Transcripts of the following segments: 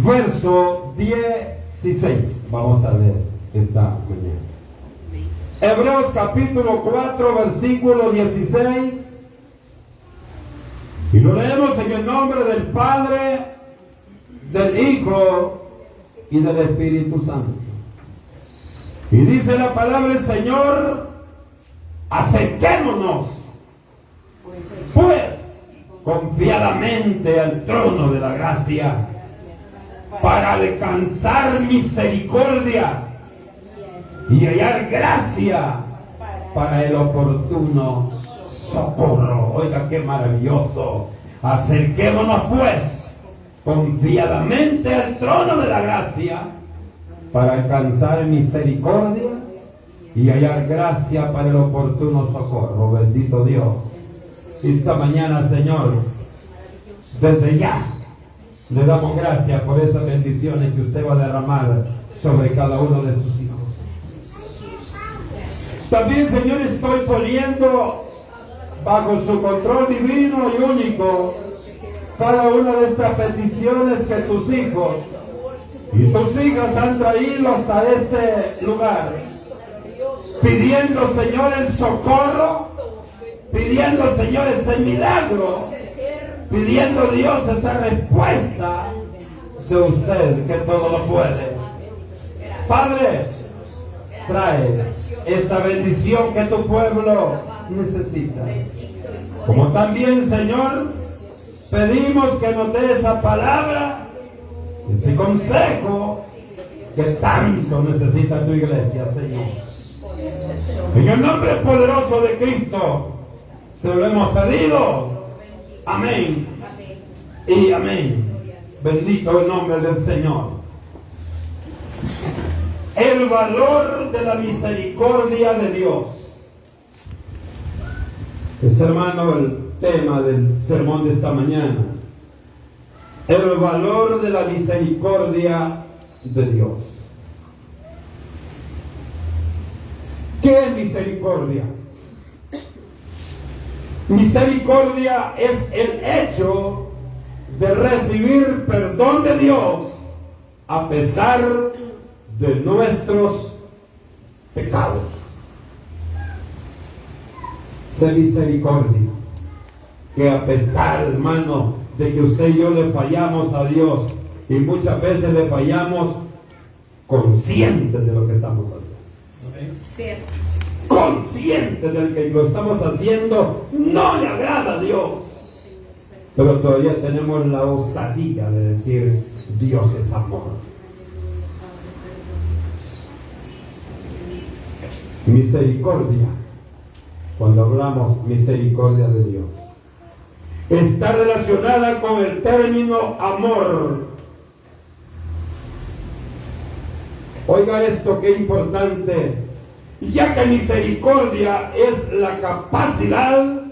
verso 16. Vamos a leer esta mañana. Hebreos capítulo 4, versículo 16. Y lo leemos en el nombre del Padre, del Hijo y del Espíritu Santo. Y dice la palabra del Señor: acerquémonos pues confiadamente al trono de la gracia para alcanzar misericordia y hallar gracia para el oportuno socorro. Oiga, qué maravilloso. Acerquémonos pues confiadamente al trono de la gracia para alcanzar misericordia y hallar gracia para el oportuno socorro. Bendito Dios. Esta mañana, Señor, desde ya le damos gracias por esas bendiciones que usted va a derramar sobre cada uno de sus hijos. También, Señor, estoy poniendo bajo su control divino y único cada una de estas peticiones que tus hijos y tus hijas han traído hasta este lugar, pidiendo, Señor, el socorro, pidiendo, Señor, ese milagro, pidiendo, Dios, esa respuesta de usted que todo lo puede. Padre, trae esta bendición que tu pueblo necesita. Como también, Señor, pedimos que nos dé esa palabra, ese consejo que tanto necesita tu iglesia, Señor. En el nombre poderoso de Cristo se lo hemos pedido. Amén y amén. Bendito el nombre del Señor. El valor de la misericordia de Dios. Es, hermano, el tema del sermón de esta mañana. El valor de la misericordia de Dios. ¿Qué es misericordia? Misericordia es el hecho de recibir perdón de Dios a pesar de nuestros pecados. Sé misericordia, que a pesar, hermano, de que usted y yo le fallamos a Dios, y muchas veces le fallamos conscientes de lo que estamos haciendo, conscientes de que lo estamos haciendo no le agrada a Dios, pero todavía tenemos la osadía de decir: Dios es amor. Misericordia, cuando hablamos misericordia de Dios, está relacionada con el término amor. Oiga esto, qué importante, ya que misericordia es la capacidad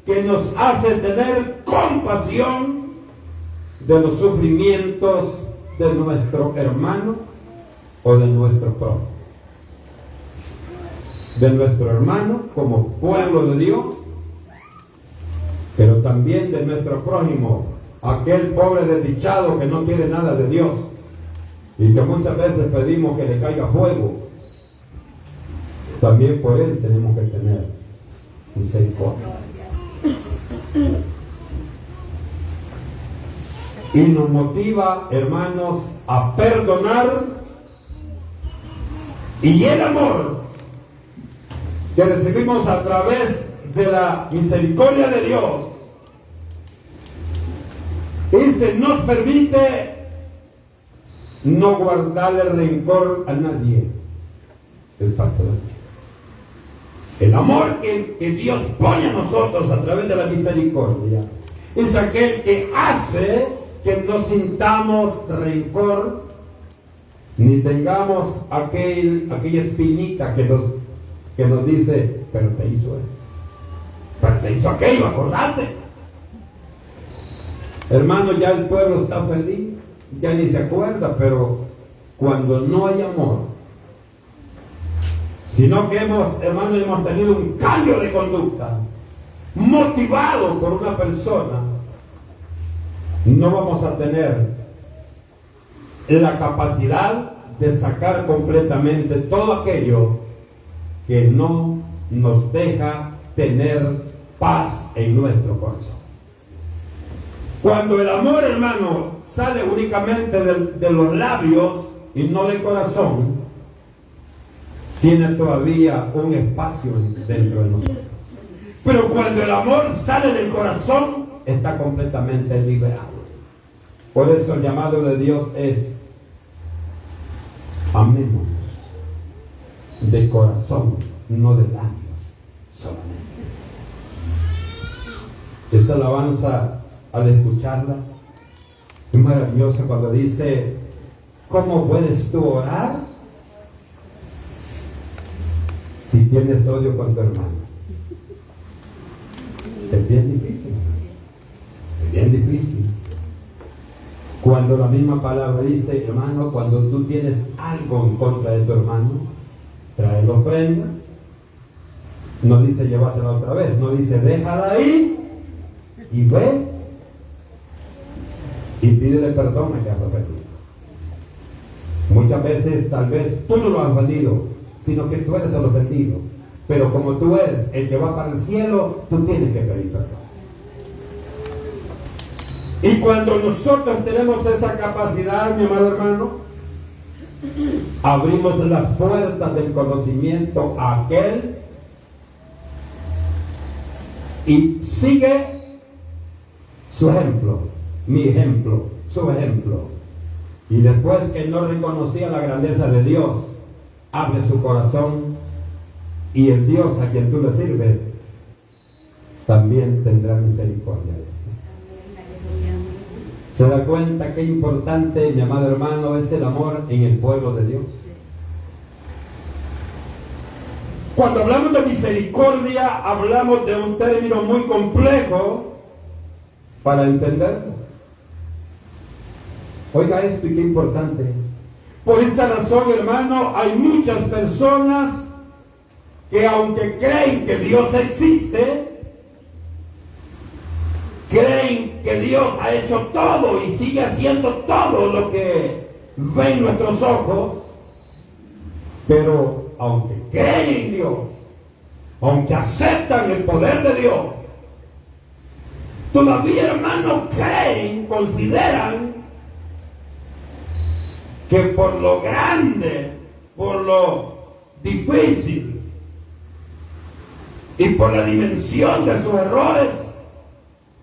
que nos hace tener compasión de los sufrimientos de nuestro hermano o de nuestro prójimo. De nuestro hermano como pueblo de Dios, pero también de nuestro prójimo, aquel pobre desdichado que no quiere nada de Dios y que muchas veces pedimos que le caiga fuego. También por él tenemos que tener misericordia. Y nos motiva, hermanos, a perdonar, y el amor que recibimos a través de la misericordia de Dios, ese nos permite no guardarle rencor a nadie. Es parte de eso. El amor que Dios pone a nosotros a través de la misericordia es aquel que hace que no sintamos rencor ni tengamos aquella espinita que nos dice: pero te hizo esto, pero te hizo aquello, acordate. Hermano, ya el pueblo está feliz, ya ni se acuerda, pero cuando no hay amor, sino que hemos tenido un cambio de conducta motivado por una persona, no vamos a tener la capacidad de sacar completamente todo aquello que no nos deja tener paz en nuestro corazón. Cuando el amor, hermano, sale únicamente de los labios y no del corazón, tiene todavía un espacio dentro de nosotros. Pero cuando el amor sale del corazón, está completamente liberado. Por eso el llamado de Dios es: amémonos de corazón, no de labios solamente. Esa alabanza, al escucharla, es maravillosa cuando dice: ¿cómo puedes tú orar si tienes odio con tu hermano? Es bien difícil, es bien difícil. Cuando la misma palabra dice: hermano, cuando tú tienes algo en contra de tu hermano, trae la ofrenda. No dice llévatela otra vez, no dice déjala ahí y ve y pídele perdón a que has ofendido. Muchas veces tal vez tú no lo has ofendido, sino que tú eres el ofendido. Pero como tú eres el que va para el cielo, tú tienes que pedir perdón. Y cuando nosotros tenemos esa capacidad, mi amado hermano, abrimos las puertas del conocimiento a aquel y sigue su ejemplo, mi ejemplo, su ejemplo. Y después que no reconocía la grandeza de Dios, abre su corazón y el Dios a quien tú le sirves también tendrá misericordia de ti. ¿Se da cuenta qué importante, mi amado hermano, es el amor en el pueblo de Dios? Cuando hablamos de misericordia, hablamos de un término muy complejo para entenderlo. Oiga esto y qué importante es. Por esta razón, hermano, hay muchas personas que, aunque creen que Dios existe, creen que Dios ha hecho todo y sigue haciendo todo lo que ven nuestros ojos, pero aunque creen en Dios, aunque aceptan el poder de Dios, todavía, hermanos, creen, consideran que por lo grande, por lo difícil y por la dimensión de sus errores,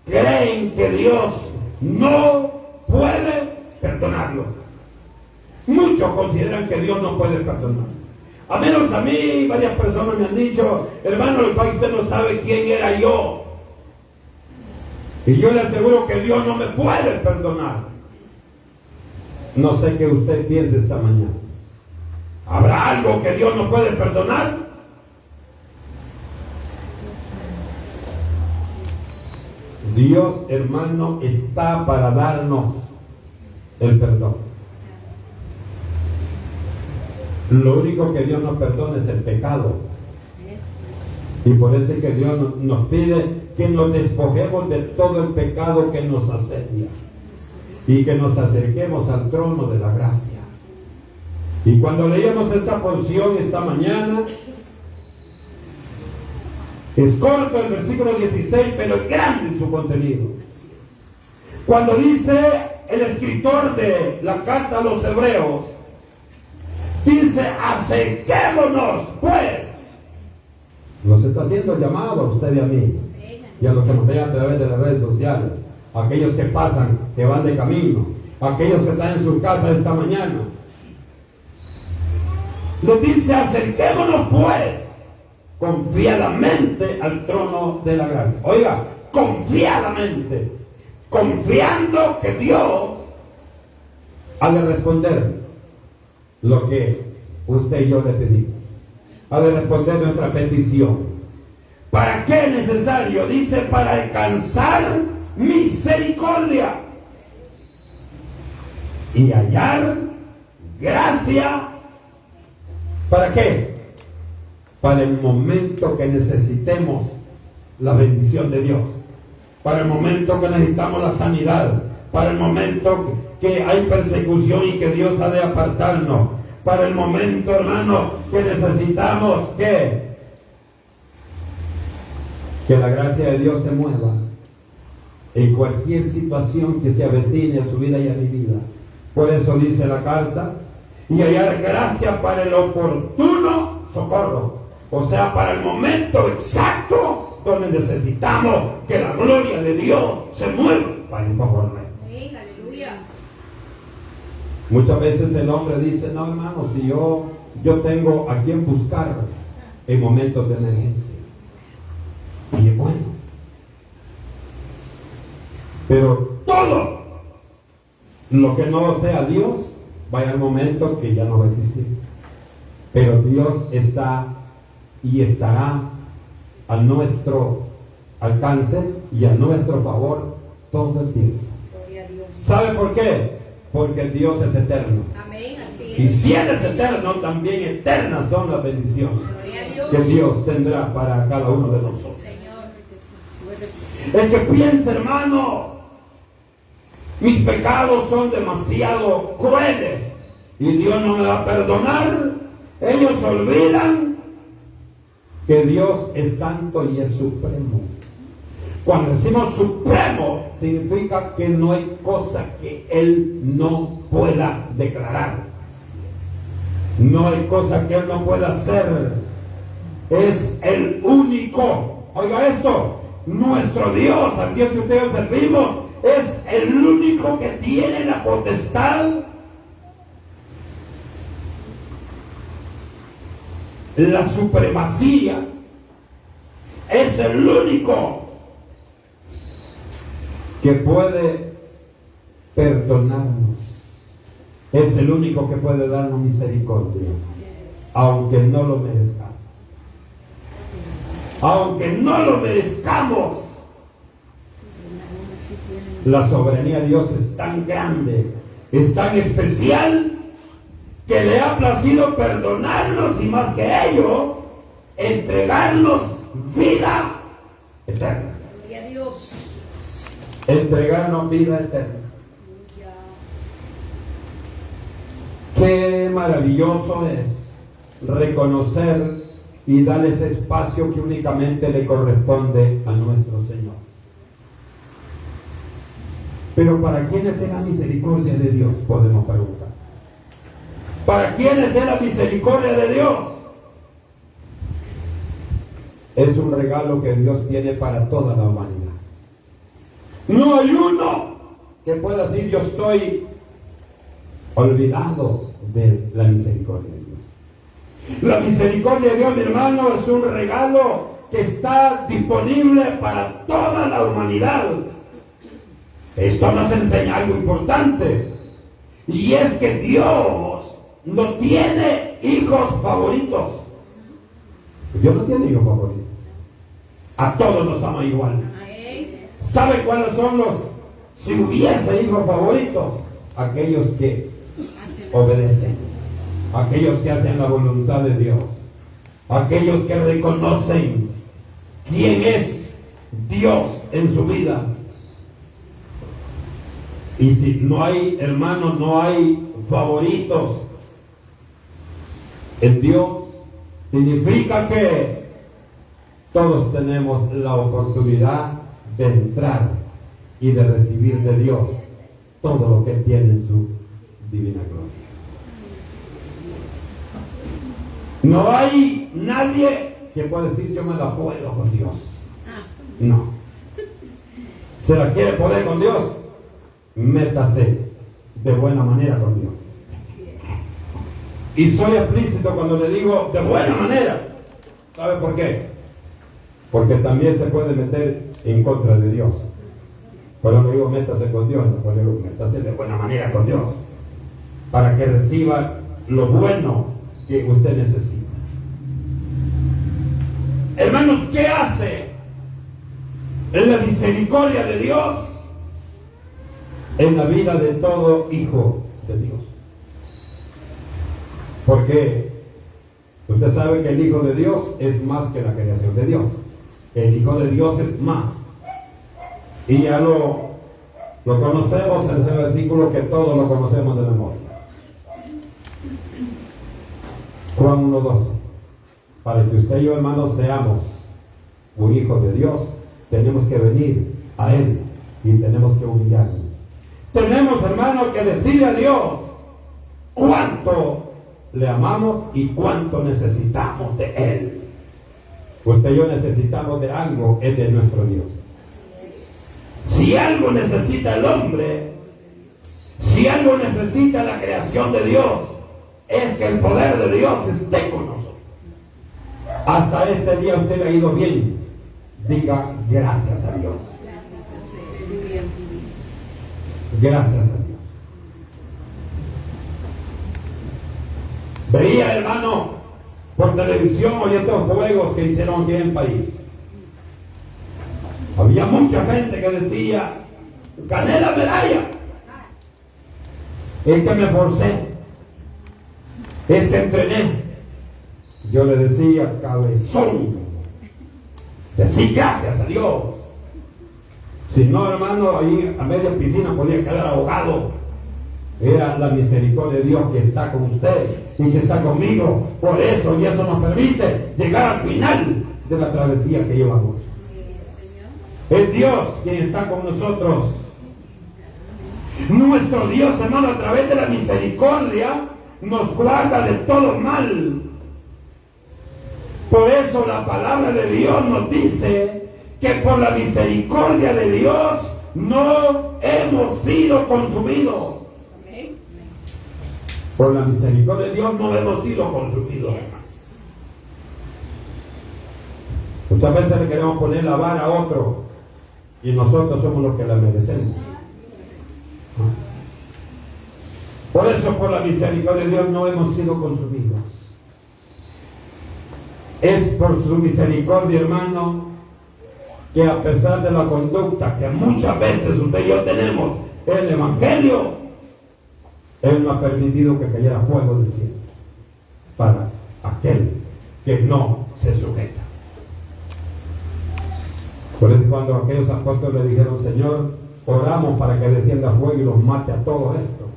creen que Dios no puede perdonarlos. Muchos consideran que Dios no puede perdonar. A menos a mí, varias personas me han dicho: hermano, el padre, usted no sabe quién era yo. Y yo le aseguro que Dios no me puede perdonar. No sé qué usted piensa esta mañana. ¿Habrá algo que Dios no puede perdonar? Dios, hermano, está para darnos el perdón. Lo único que Dios nos perdona es el pecado. Y por eso es que Dios nos pide que nos despojemos de todo el pecado que nos asedia y que nos acerquemos al trono de la gracia. Y cuando leíamos esta porción esta mañana, es corto el versículo 16, pero es grande en su contenido. Cuando dice el escritor de la carta a los hebreos, dice: acerquémonos pues. Nos está haciendo llamado a usted y a mí, y a los que nos vean a través de las redes sociales, a aquellos que pasan, que van de camino, a aquellos que están en su casa esta mañana. Nos dice: acerquémonos pues confiadamente al trono de la gracia. Oiga, confiadamente, confiando que Dios ha de responder lo que usted y yo le pedimos, ha de responder nuestra petición. ¿Para qué es necesario? Dice: para alcanzar misericordia y hallar gracia. ¿Para qué? Para el momento que necesitemos la bendición de Dios, para el momento que necesitamos la sanidad, para el momento que hay persecución y que Dios ha de apartarnos. Para el momento, hermano, que necesitamos que la gracia de Dios se mueva en cualquier situación que se avecine a su vida y a mi vida. Por eso dice la carta, y hallar gracia para el oportuno socorro. O sea, para el momento exacto donde necesitamos que la gloria de Dios se mueva para un favor nuestro. Aleluya. Muchas veces el hombre dice, no hermano, si yo tengo a quien buscar en momentos de emergencia. Y es bueno. Pero todo lo que no sea Dios, vaya al momento que ya no va a existir. Pero Dios está y estará a nuestro alcance y a nuestro favor todo el tiempo. ¿Sabe por qué? Porque Dios es eterno. Amén, así es. Y si Él es eterno, también eternas son las bendiciones que Dios tendrá para cada uno de nosotros. El que piensa, hermano, mis pecados son demasiado crueles y Dios no me va a perdonar, ellos olvidan que Dios es santo y es supremo. Cuando decimos supremo, significa que no hay cosa que Él no pueda declarar. No hay cosa que Él no pueda hacer. Es el único. Oiga esto, nuestro Dios, al Dios que ustedes servimos, es el único que tiene la potestad, la supremacía. Es el único que puede perdonarnos. Es el único que puede darnos misericordia, aunque no lo merezcamos. Aunque no lo merezcamos, la soberanía de Dios es tan grande, es tan especial, que le ha placido perdonarnos y más que ello, entregarnos vida eterna. Gloria a Dios. Entregarnos vida eterna. Qué maravilloso es reconocer y darle ese espacio que únicamente le corresponde a nuestro Señor. Pero ¿para quiénes es la misericordia de Dios? Podemos preguntar. ¿Para quiénes es la misericordia de Dios? Es un regalo que Dios tiene para toda la humanidad. No hay uno que pueda decir yo estoy olvidado de la misericordia de Dios. La misericordia de Dios, mi hermano, es un regalo que está disponible para toda la humanidad. Esto nos enseña algo importante, y es que Dios no tiene hijos favoritos. Dios no tiene hijos favoritos. A todos nos ama igual. ¿Sabe cuáles son los, si hubiese hijos favoritos? Aquellos que obedecen, aquellos que hacen la voluntad de Dios, aquellos que reconocen quién es Dios en su vida. Y si no hay, hermanos, no hay favoritos en Dios, significa que todos tenemos la oportunidad de entrar y de recibir de Dios todo lo que tiene en su divina gloria. No hay nadie que pueda decir yo me la puedo con Dios. No. ¿Se la quiere poder con Dios? Métase de buena manera con Dios. Y soy explícito cuando le digo de buena manera. ¿Sabe por qué? Porque también se puede meter en contra de Dios. Cuando le digo métase con Dios, no, le digo métase de buena manera con Dios, para que reciba lo bueno que usted necesita. Hermanos, ¿qué hace la misericordia de Dios en la vida de todo hijo de Dios? Porque usted sabe que el Hijo de Dios es más que la creación de Dios. El Hijo de Dios es más. Y ya lo Lo conocemos, es el versículo que todos lo conocemos de memoria. Juan 1:12. Para que usted y yo, hermanos, seamos un hijo de Dios, tenemos que venir a Él y tenemos que humillarnos. Tenemos, hermano, que decirle a Dios cuánto le amamos y cuánto necesitamos de Él. Usted y yo necesitamos de algo, es de nuestro Dios. Si algo necesita el hombre, si algo necesita la creación de Dios, es que el poder de Dios esté con nosotros. Hasta este día usted le ha ido bien. Diga gracias a Dios. Gracias a Dios. Veía, hermano, por televisión hoy estos juegos que hicieron aquí en el país. Había mucha gente que decía, gané la medalla. Es que me forcé. Es que entrené. Yo le decía, cabezón, decí gracias a Dios. Si no, hermano, ahí a media piscina podía quedar ahogado. Era la misericordia de Dios que está con usted y que está conmigo. Por eso, y eso nos permite llegar al final de la travesía que llevamos. Es Dios quien está con nosotros. Nuestro Dios, hermano, a través de la misericordia nos guarda de todo mal. Por eso la palabra de Dios nos dice que por la misericordia de Dios no hemos sido consumidos. Por la misericordia de Dios no hemos sido consumidos. Muchas veces le queremos poner la vara a otro y nosotros somos los que la merecemos. Por eso, por la misericordia de Dios no hemos sido consumidos. Es por su misericordia, hermano, que a pesar de la conducta que muchas veces usted y yo tenemos en el Evangelio, Él no ha permitido que cayera fuego del cielo para aquel que no se sujeta. Por eso cuando aquellos apóstoles le dijeron, Señor, oramos para que descienda fuego y los mate a todos estos.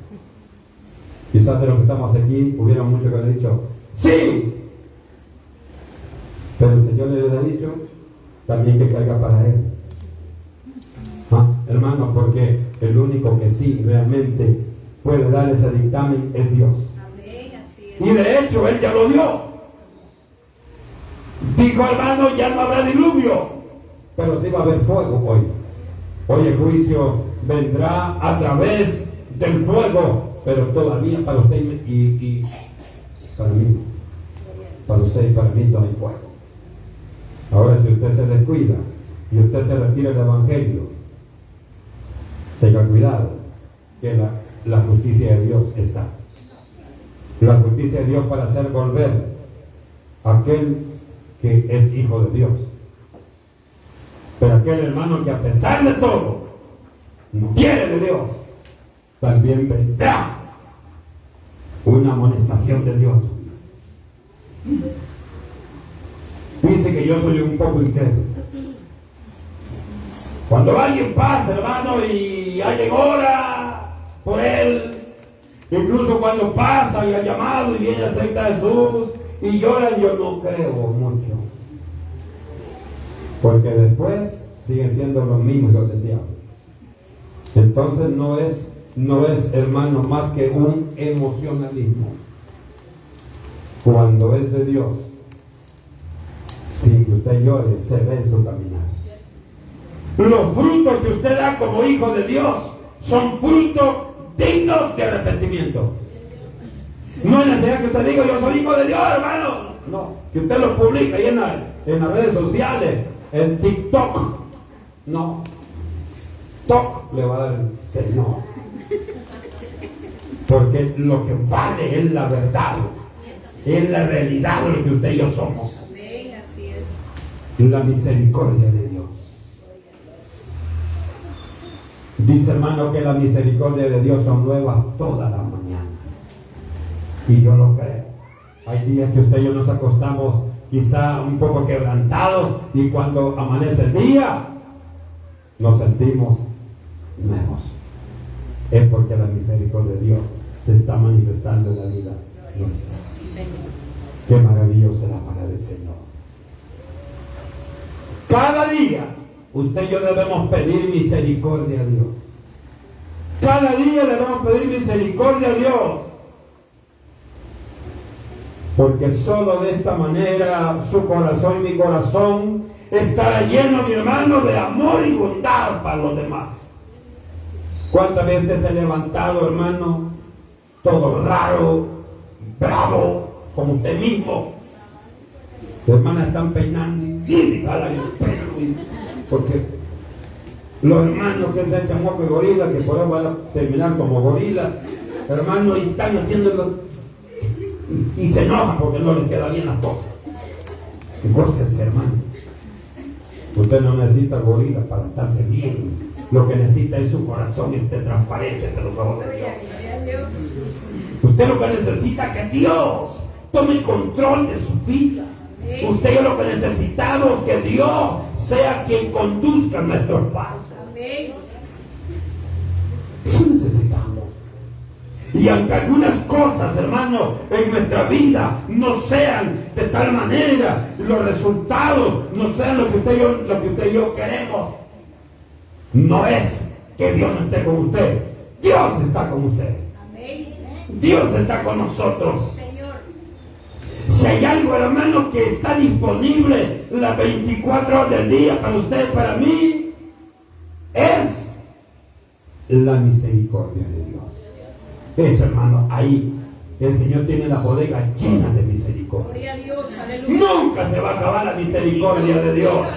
Quizás de los que estamos aquí hubiera muchos que le han dicho, ¡sí! Pero el Señor le ha dicho también que caiga para Él. Hermano, porque el único que sí realmente puede dar ese dictamen es Dios. Y de hecho, Él ya lo dio. Dijo, hermano, ya no habrá diluvio, pero sí va a haber fuego hoy. Hoy el juicio vendrá a través del fuego, pero todavía para usted y para mí. Para usted y para mí no hay fuego. Ahora, si usted se descuida y usted se retira del Evangelio, tenga cuidado, que la justicia de Dios está. La justicia de Dios para hacer volver a aquel que es hijo de Dios. Pero aquel hermano que a pesar de todo no quiere de Dios, también vendrá una amonestación de Dios. Dice que yo soy un poco incrédulo. Cuando alguien pasa, hermano, y alguien ora por él, incluso cuando pasa y ha llamado y viene a aceptar a Jesús y lloran, yo no creo mucho. Porque después siguen siendo los mismos los del diablo. Entonces no es, hermano, más que un emocionalismo. Cuando es de Dios, sin que usted llore, se ve en su caminar. Los frutos que usted da como hijo de Dios son frutos dignos de arrepentimiento. No es necesidad que usted diga, yo soy hijo de Dios, hermano. No, que usted lo publica ahí en las redes sociales, en TikTok. No. TikTok le va a dar el Señor. Porque lo que vale es la verdad. Es la realidad de lo que usted y yo somos. La misericordia de Dios. Dice, hermano, que la misericordia de Dios son nuevas todas las mañanas. Y yo lo creo. Hay días que usted y yo nos acostamos quizá un poco quebrantados y cuando amanece el día nos sentimos nuevos. es porque la misericordia de Dios se está manifestando en la vida nuestra. Sí, Señor. Qué maravillosa es la palabra del Señor. Cada día usted y yo debemos pedir misericordia a Dios. Cada día debemos pedir misericordia a Dios. Porque solo de esta manera su corazón y mi corazón estará lleno, mi hermano, de amor y bondad para los demás. ¿Cuántas veces se ha levantado, hermano, todo raro, bravo, como usted mismo? Las hermanas están peinando y jalan el pelo, porque los hermanos que se echan moco y gorila, que por ahí van a terminar como gorilas, hermanos, y están haciéndolo y se enojan porque no les queda bien las cosas. Cosas, hermano. Usted no necesita gorila para estarse bien. Lo que necesita es su corazón esté transparente ante los ojos de Dios. Usted lo que necesita es que Dios tome el control de su vida. Usted lo que necesitamos es que Dios sea quien conduzca nuestros pasos. Eso necesitamos. Y aunque algunas cosas, hermano, en nuestra vida no sean de tal manera, los resultados no sean lo que usted y yo queremos, no es que Dios no esté con usted. Dios está con usted. Dios está con nosotros. Si hay algo, hermano, que está disponible las 24 horas del día para usted, para mí, es la misericordia de Dios. Eso, hermano, ahí el Señor tiene la bodega llena de misericordia. Gloria a Dios, aleluya. Nunca se va a acabar la misericordia de Dios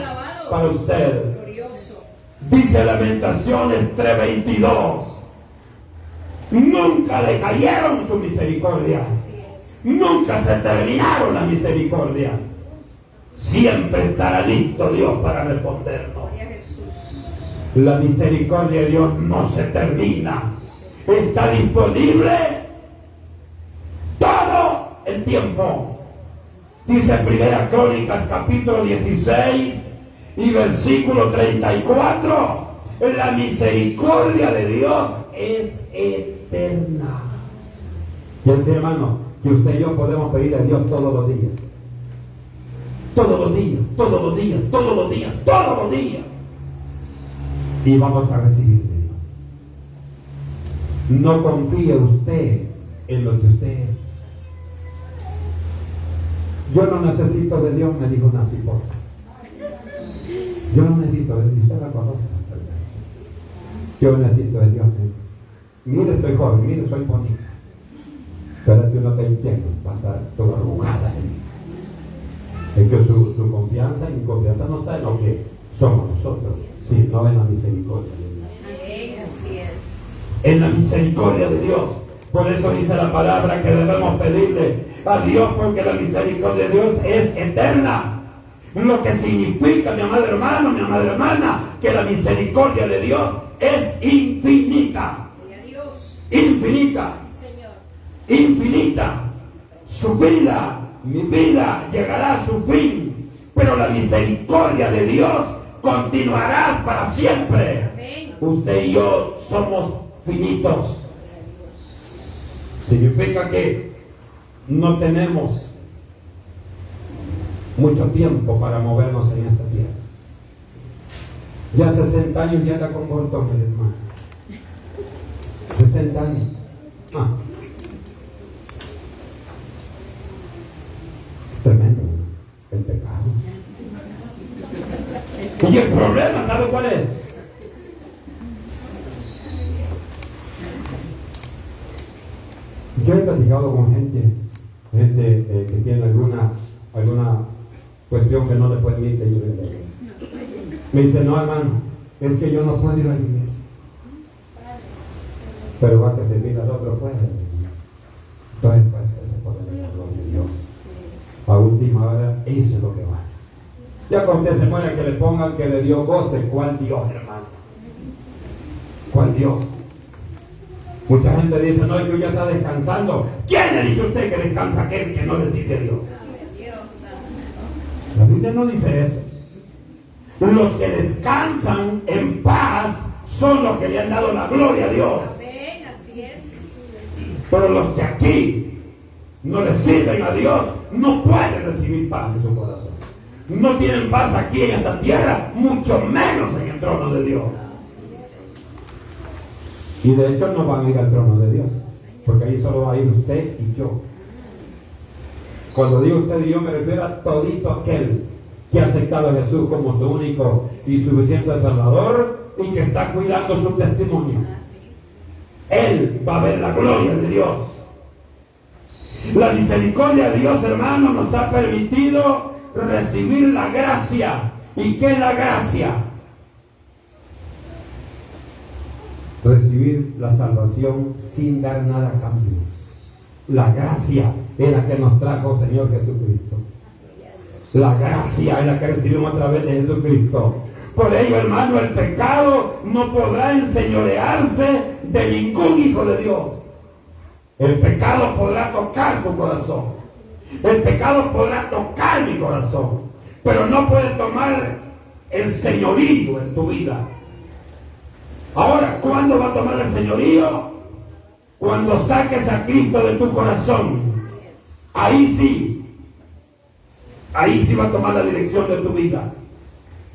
para usted. Glorioso. Dice Lamentaciones 3:22. Nunca decayeron sus misericordias. Nunca se terminaron las misericordias. Siempre estará listo Dios para respondernos. Gloria a Jesús. La misericordia de Dios no se termina. Está disponible todo el tiempo. Dice Primera Crónicas capítulo 16 y versículo 34. La misericordia de Dios es eterna. Piense, hermano, que usted y yo podemos pedir a Dios todos los días. Todos los días, todos los días, todos los días, todos los días. Y vamos a recibir de Dios. No confíe usted en lo que usted es. Yo no necesito de Dios, me dijo una cipote. Yo no necesito de Dios, usted la conoce. Yo necesito de Dios. Mire, estoy joven, mire, soy bonita. Pero que uno te entiende, va a estar toda arrugada en mí. Es que su confianza y mi confianza no está en lo que somos nosotros, sino en la misericordia de Dios. Así es. En la misericordia de Dios. Por eso dice la palabra que debemos pedirle a Dios, porque la misericordia de Dios es eterna. Lo que significa, mi amado hermano, mi amada hermana, que la misericordia de Dios es infinita. Gloria a Dios. Infinita. Señor. Infinita. Su vida, mi vida, llegará a su fin, pero la misericordia de Dios continuará para siempre. Amén. Usted y yo somos finitos. Significa que no tenemos mucho tiempo para movernos en esta tierra. Ya 60 años ya la comportó, mi hermano. 60 años. Tremendo, el pecado. Y el problema, ¿sabe cuál es? Yo he platicado con gente que tiene alguna cuestión que no le permite ir a la iglesia. Me dice, no, hermano, es que yo no puedo ir a la iglesia. Pero va a que servir al otro puede. Entonces, pues, ese poder de la gloria de Dios. A última hora, eso es lo que va. Ya cuando usted se muere, que le pongan que de Dios goce. ¿Cuál Dios, hermano? ¿Cuál Dios? Mucha gente dice, no, es que ya está descansando. ¿Quién le dice a usted que descansa aquel que no le sirve a Dios? La Biblia no dice eso. Los que descansan en paz son los que le han dado la gloria a Dios. Pero los que aquí no le sirven a Dios no pueden recibir paz en su corazón. No tienen paz aquí en esta tierra, mucho menos en el trono de Dios. Y de hecho no van a ir al trono de Dios, porque ahí solo va a ir usted y yo. Cuando digo usted y yo, me refiero a todito aquel que ha aceptado a Jesús como su único y suficiente Salvador y que está cuidando su testimonio. Él va a ver la gloria de Dios. La misericordia de Dios, hermano, nos ha permitido recibir la gracia. ¿Y qué es la gracia? Recibir la salvación sin dar nada a cambio. La gracia es la que nos trajo el Señor Jesucristo. La gracia es la que recibimos a través de Jesucristo. Por ello, hermano, el pecado no podrá enseñorearse de ningún hijo de Dios. El pecado podrá tocar tu corazón. El pecado podrá tocar mi corazón. Pero no puede tomar el señorío en tu vida. Ahora, ¿cuándo va a tomar el señorío? Cuando saques a Cristo de tu corazón. Ahí sí va a tomar la dirección de tu vida.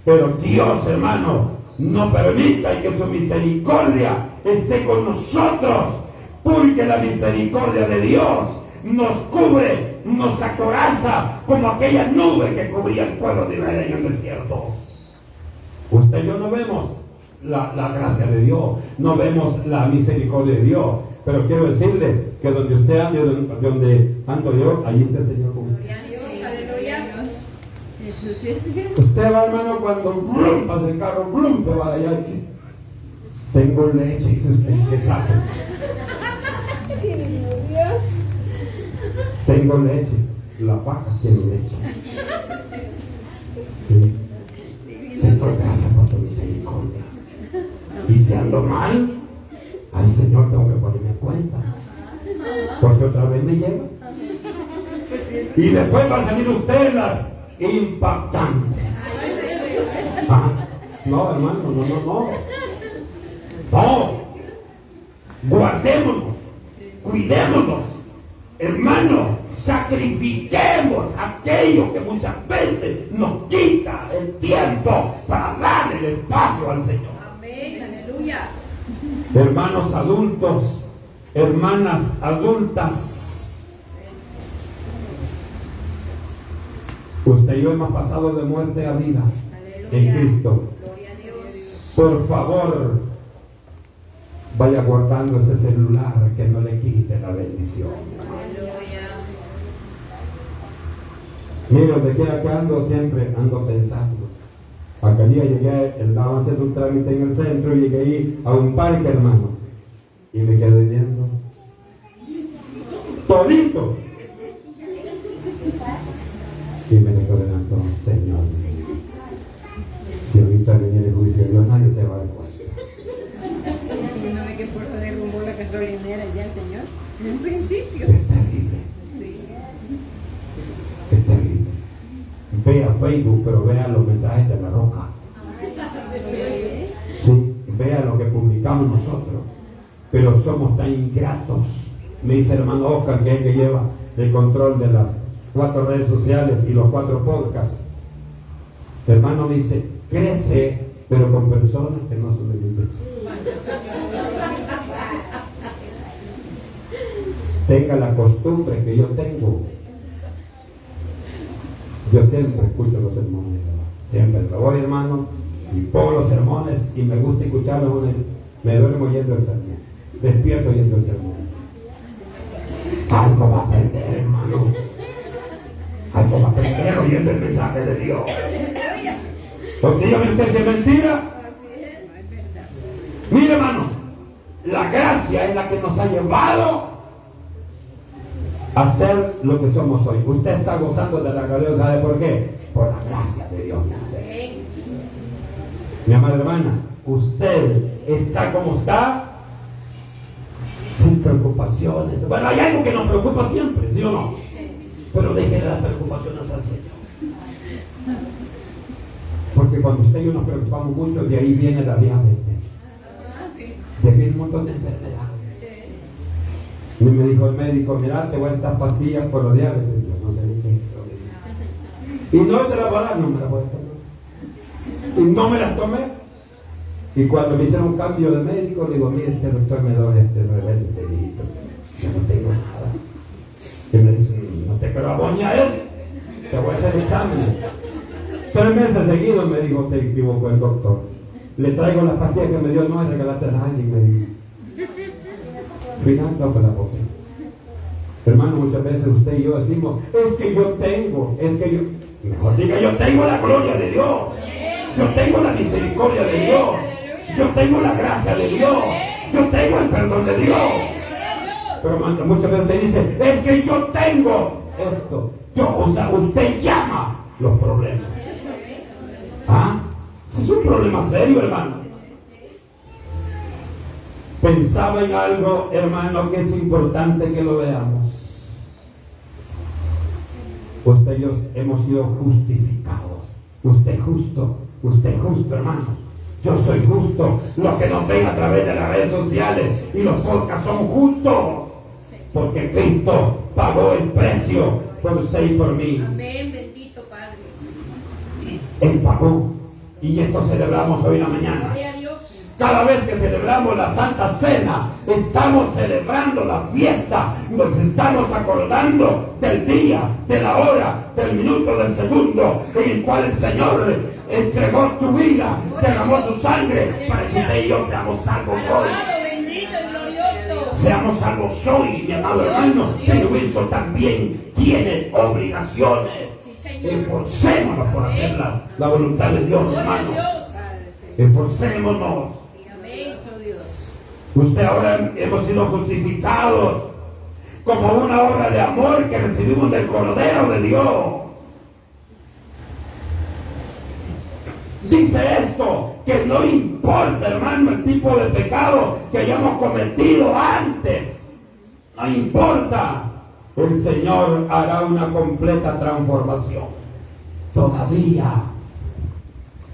Pero Dios, hermano, no permita que su misericordia esté con nosotros, porque la misericordia de Dios nos cubre, nos acoraza como aquella nube que cubría el pueblo de Israel en el desierto. Usted y yo no vemos la gracia de Dios, no vemos la misericordia de Dios, pero quiero decirle que donde usted ande, donde ando yo, allí está el Señor conmigo. Usted va, hermano, cuando brum, pasa el carro, brum, se va allá. Tengo leche, dice usted, ¿qué sabe? Tengo leche, la vaca tiene leche. Sí. Señor, gracias por tu misericordia. Y si ando mal, ay Señor, tengo que ponerme en cuenta, porque otra vez me lleva. Y después va a salir usted las impactantes. Ah, no, hermano, no. Guardémonos, cuidémonos, hermano, sacrifiquemos aquello que muchas veces nos quita el tiempo para darle el espacio al Señor. Amén, aleluya. Hermanos adultos, hermanas adultas, usted y yo hemos pasado de muerte a vida en Cristo. Gloria a Dios. Por favor, vaya guardando ese celular, que no le quite la bendición. Aleluya. Mire, donde quiera que ando, siempre ando pensando. Aquel día llegué, andaba haciendo un trámite en el centro y llegué ahí a un parque, hermano, y me quedé viendo todito. Y me recordé, Señor, si ahorita viniera el juicio de Dios, nadie se va a dar cuenta. ¿Y no ve que por eso derrumbó la gasolinera ya el Señor? En un principio. Es terrible. Es terrible. Vea Facebook, pero vea los mensajes de la roca. Sí, vea lo que publicamos nosotros. Pero somos tan ingratos. Me dice el hermano Oscar, que es el que lleva el control de las 4 redes sociales y los 4 podcasts. El hermano me dice, crece, pero con personas que no son de mi iglesia. Tenga la costumbre que yo tengo. Yo siempre escucho los sermones, siempre me voy, hermano, y pongo los sermones y me gusta escucharlos. Me duermo oyendo el sermón, despierto oyendo el sermón. Algo va a aprender, hermano. Algo va a aprender oyendo el mensaje de Dios. Porque yo me usted es mentira. Mire, hermano, la gracia es la que nos ha llevado a ser lo que somos hoy. Usted está gozando de la gloria, ¿sabe por qué? Por la gracia de Dios. Mi amada hermana, usted está como está, sin preocupaciones. Bueno, hay algo que nos preocupa siempre, ¿sí o no? Pero déjele las preocupaciones al Señor. Porque cuando usted y yo nos preocupamos mucho, de ahí viene la diabetes. De ahí viene un montón de enfermedades. Y me dijo el médico, mira, te voy a estas pastillas por los diabetes. Yo no sé ni qué es eso. Y no te las voy a dar, no me las voy a tomar. Y no me las tomé. Y cuando me hicieron un cambio de médico, le digo, mire, este doctor me dio este rebelde, yo no tengo nada. Y me dice, no te clavó a él, te voy a hacer exámenes. 3 meses seguidos me dijo, se equivocó el doctor. Le traigo las pastillas que me dio, no es regalarse a nadie, me dijo. Final toca la boca. Hermano, muchas veces usted y yo decimos, es que yo tengo, mejor diga, yo tengo la gloria de Dios, yo tengo la misericordia de Dios, yo tengo la gracia de Dios, yo tengo el perdón de Dios. Pero hermano, muchas veces usted dice, es que yo tengo esto. Usted llama los problemas. Es un problema serio, hermano. Pensaba en algo, hermano, que es importante que lo veamos. Usted y yo hemos sido justificados. Usted justo, hermano. Yo soy justo. Los que nos ven a través de las redes sociales y los podcasts son justos. Porque Cristo pagó el precio por usted y por mí. Amén, bendito Padre. Él pagó. Y esto celebramos hoy en la mañana. Gloria a Dios. Cada vez que celebramos la Santa Cena, estamos celebrando la fiesta, nos estamos acordando del día, de la hora, del minuto, del segundo, en el cual el Señor entregó tu vida, derramó su sangre, para que usted y yo seamos salvos hoy. Bendito y glorioso. Seamos salvos hoy, mi amado hermano, pero eso también tiene obligaciones. Esforcémonos por hacer la voluntad de Dios, hermano. Esforcémonos. Usted ahora hemos sido justificados como una obra de amor que recibimos del Cordero de Dios. Dice esto, que no importa, hermano, el tipo de pecado que hayamos cometido antes. No importa. El Señor hará una completa transformación. Todavía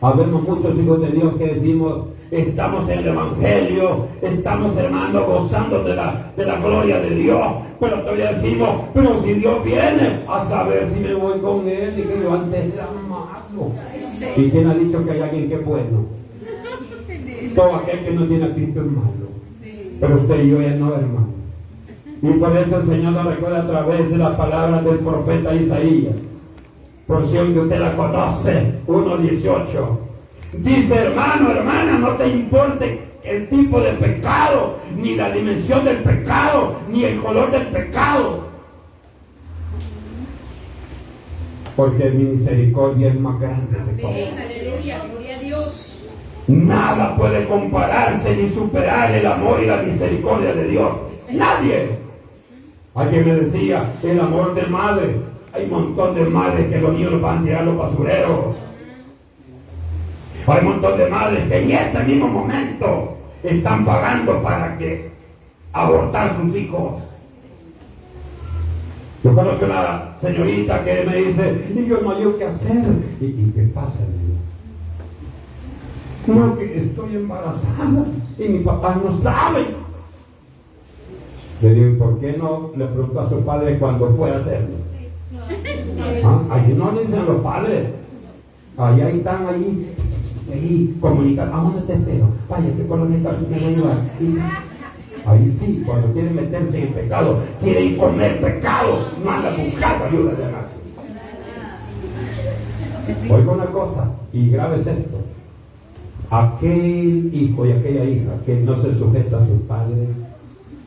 habemos muchos hijos de Dios que decimos, estamos en el Evangelio, estamos, hermano, gozando de la gloria de Dios, pero todavía decimos, pero si Dios viene, a saber si me voy con Él, y que yo antes era malo. ¿Y quién ha dicho que hay alguien que es bueno? Todo aquel que no tiene a Cristo es malo. Pero usted y yo ya no, hermano. Y por eso el Señor nos recuerda a través de las palabras del profeta Isaías, porción que usted la conoce, 1:18. Dice, hermano, hermana, no te importe el tipo de pecado, ni la dimensión del pecado, ni el color del pecado, porque mi misericordia es más grande que todo. Aleluya, gloria a Dios. Nada puede compararse ni superar el amor y la misericordia de Dios. Nadie. Hay quien me decía, el amor de madre. Hay un montón de madres que los niños los van a tirar a los basureros. Hay un montón de madres que en este mismo momento están pagando para que abortar sus hijos. Yo conozco una señorita que me dice, y yo no hay qué hacer. ¿Y qué pasa? No, que estoy embarazada y mi papá no sabe. Le digo, ¿y por qué no le preguntó a su padre cuando fue a hacerlo? Allí no le dicen a los padres. Allá están ahí comunicando. ¿A dónde te espero? Vaya, ¿qué colonia me voy a llevar? Ahí sí, cuando quieren meterse en el pecado, quieren comer pecado, no andan buscando ayuda de nadie. Oiga una cosa, y grave es esto. Aquel hijo y aquella hija que no se sujeta a sus padres,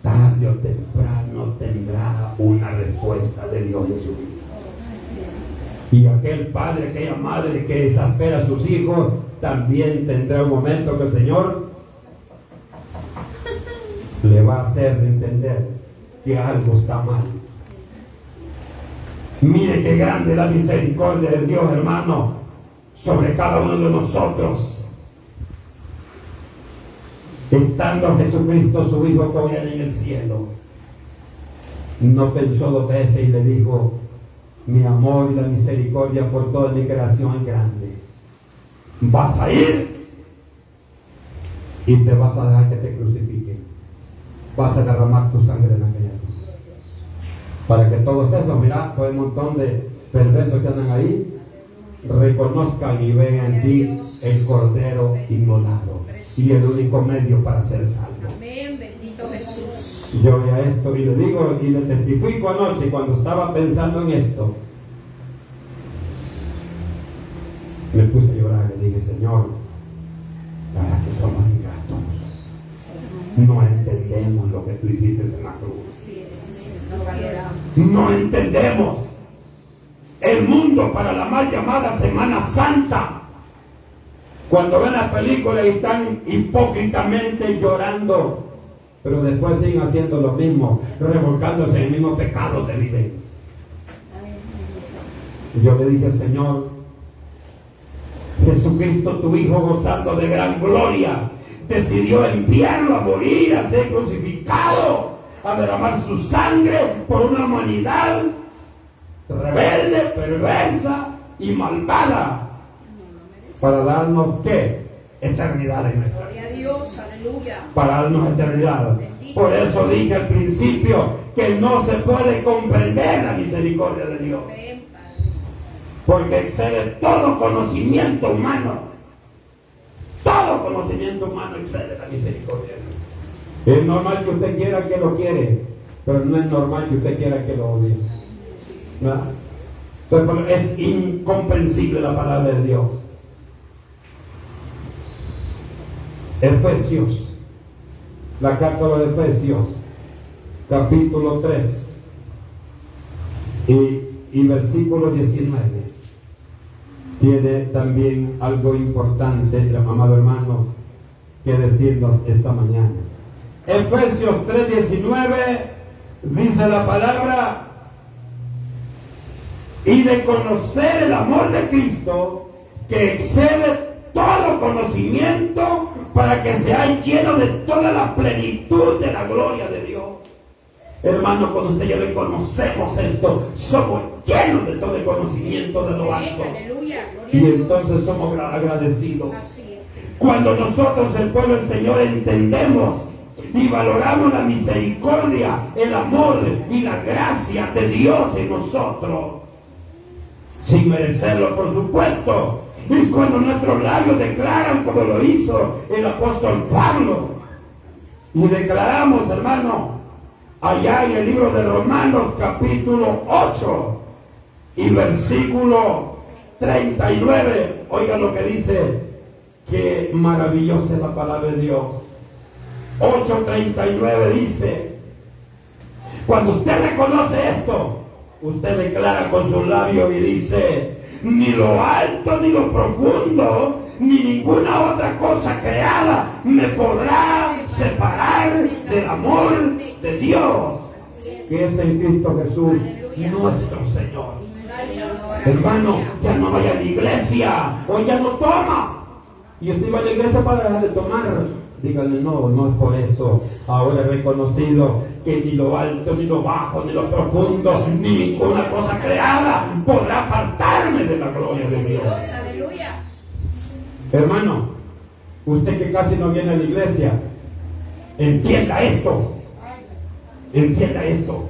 tarde o temprano tendrá una respuesta de Dios en su vida. Y aquel padre, aquella madre que exaspera a sus hijos, también tendrá un momento que el Señor le va a hacer entender que algo está mal. Mire qué grande la misericordia de Dios, hermano, sobre cada uno de nosotros. Estando Jesucristo, su Hijo, todavía en el cielo, no pensó 2 veces y le dijo, mi amor y la misericordia por toda mi creación es grande. Vas a ir y te vas a dejar que te crucifiquen. Vas a derramar tu sangre en aquella cruz. Para que todos esos, mira, todo el montón de perversos que andan ahí, reconozcan y vean en ti el Cordero inmolado y el único medio para ser salvo. Amén, bendito Jesús. Yo ya esto y le digo y le testifico anoche cuando estaba pensando en esto, me puse a llorar y le dije, Señor, para que somos ingratos, no entendemos lo que tú hiciste en la cruz, no entendemos el mundo para la mal llamada Semana Santa. Cuando ven la película y están hipócritamente llorando, pero después siguen haciendo lo mismo, revolcándose en el mismo pecado de vida. Yo le dije, Señor, Jesucristo, tu Hijo, gozando de gran gloria, decidió enviarlo a morir, a ser crucificado, a derramar su sangre por una humanidad rebelde, perversa y malvada, para darnos ¿qué? Eternidad en nuestra vida. Gloria a Dios, aleluya. Para darnos eternidad. Por eso dije al principio que no se puede comprender la misericordia de Dios, porque excede todo conocimiento humano. Todo conocimiento humano excede la misericordia de Dios. Es normal que usted quiera que lo quiere, pero no es normal que usted quiera que lo odie, ¿verdad? Entonces, es incomprensible la palabra de Dios. Efesios, la carta de Efesios, capítulo 3 y versículo 19, tiene también algo importante, amado hermano, que decirnos esta mañana. Efesios 3:19 dice la palabra: y de conocer el amor de Cristo, que excede todo conocimiento, para que seáis llenos de toda la plenitud de la gloria de Dios. Hermano, cuando usted y yo le conocemos esto, somos llenos de todo el conocimiento de lo alto. Y entonces somos agradecidos. Cuando nosotros, el pueblo del Señor, entendemos y valoramos la misericordia, el amor y la gracia de Dios en nosotros, sin merecerlo, por supuesto, es cuando nuestros labios declaran, como lo hizo el apóstol Pablo, y declaramos, hermano, allá en el libro de Romanos capítulo 8 y versículo 39, oiga lo que dice, qué maravillosa es la palabra de Dios. 8:39 dice: cuando usted reconoce esto, usted declara con sus labios y dice: ni lo alto, ni lo profundo, ni ninguna otra cosa creada me podrá separar del amor de Dios, que es en Cristo Jesús, nuestro Señor. Hermano, ya no vaya a la iglesia, o ya no toma, y usted va a la iglesia para dejar de tomar. Dígale, no es por eso. Ahora he reconocido que ni lo alto, ni lo bajo, ni lo profundo, ni ninguna cosa creada podrá apartarme de la gloria de Dios. Hermano, usted que casi no viene a la iglesia, entienda esto. Entienda esto.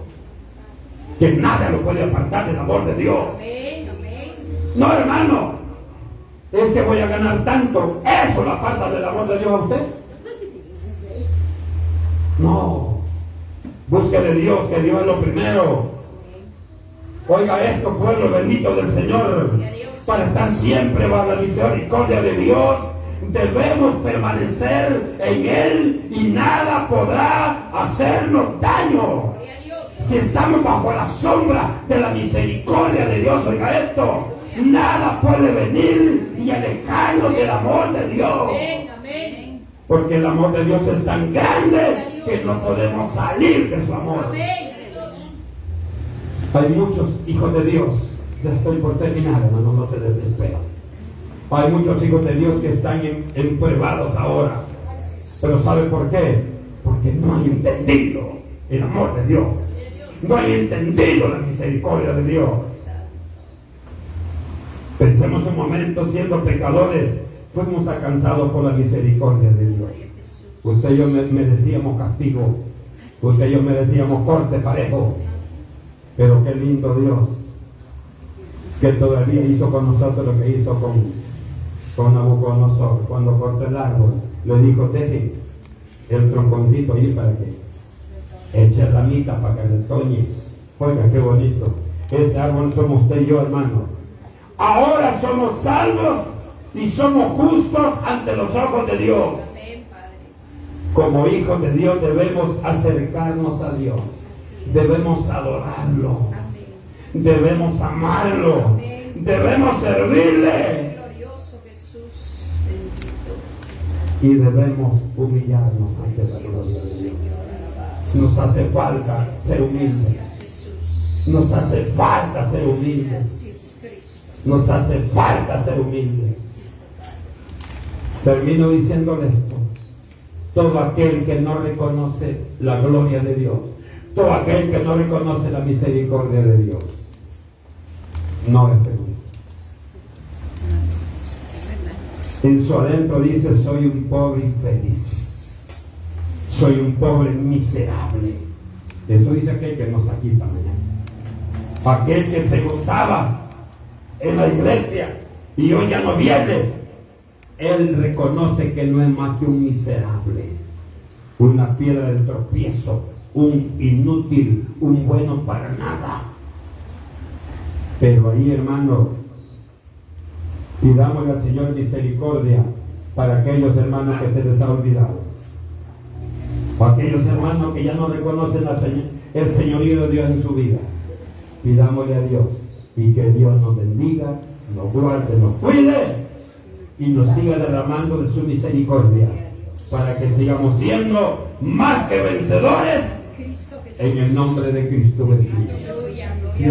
Que nada lo puede apartar del amor de Dios. No, hermano, es que voy a ganar tanto. ¿Eso lo aparta del amor de Dios a usted? No, busque de Dios, que Dios es lo primero. Oiga esto, pueblo bendito del Señor, para estar siempre bajo la misericordia de Dios, debemos permanecer en Él y nada podrá hacernos daño. Si estamos bajo la sombra de la misericordia de Dios, oiga esto, nada puede venir y alejarnos del amor de Dios. Porque el amor de Dios es tan grande que no podemos salir de su amor. Hay muchos hijos de Dios, ya estoy por terminar, hermano, no se desespera. Hay muchos hijos de Dios que están empruebados ahora. Pero ¿sabe por qué? Porque no han entendido el amor de Dios. No han entendido la misericordia de Dios. Pensemos un momento, siendo pecadores, fuimos alcanzados por la misericordia de Dios. Usted y yo merecíamos castigo. Usted y yo merecíamos corte parejo. Pero qué lindo Dios, que todavía hizo con nosotros lo que hizo con Nabucodonosor. Cuando cortó el árbol, le dijo, deje el tronconcito ahí para que eche ramita, para que le toñe. Oiga, qué bonito. Ese árbol somos usted y yo, hermano. Ahora somos salvos y somos justos ante los ojos de Dios. Como hijos de Dios debemos acercarnos a Dios. Debemos adorarlo. Debemos amarlo. Debemos servirle. Y debemos humillarnos ante la gloria de Dios. Nos hace falta ser humildes. Nos hace falta ser humildes. Nos hace falta ser humildes. Termino diciéndole esto. Todo aquel que no reconoce la gloria de Dios, todo aquel que no reconoce la misericordia de Dios, no es feliz. En su adentro dice, soy un pobre infeliz. Soy un pobre miserable. Eso dice aquel que no está aquí esta mañana. Aquel que se gozaba en la iglesia y hoy ya no viene. Él reconoce que no es más que un miserable, una piedra de tropiezo, un inútil, un bueno para nada. Pero ahí, hermano, pidámosle al Señor misericordia para aquellos hermanos que se les ha olvidado, para aquellos hermanos que ya no reconocen el señorío de Dios en su vida. Pidámosle a Dios y que Dios nos bendiga, nos guarde, nos cuide y nos siga derramando de su misericordia para que sigamos siendo más que vencedores en el nombre de Cristo Jesús.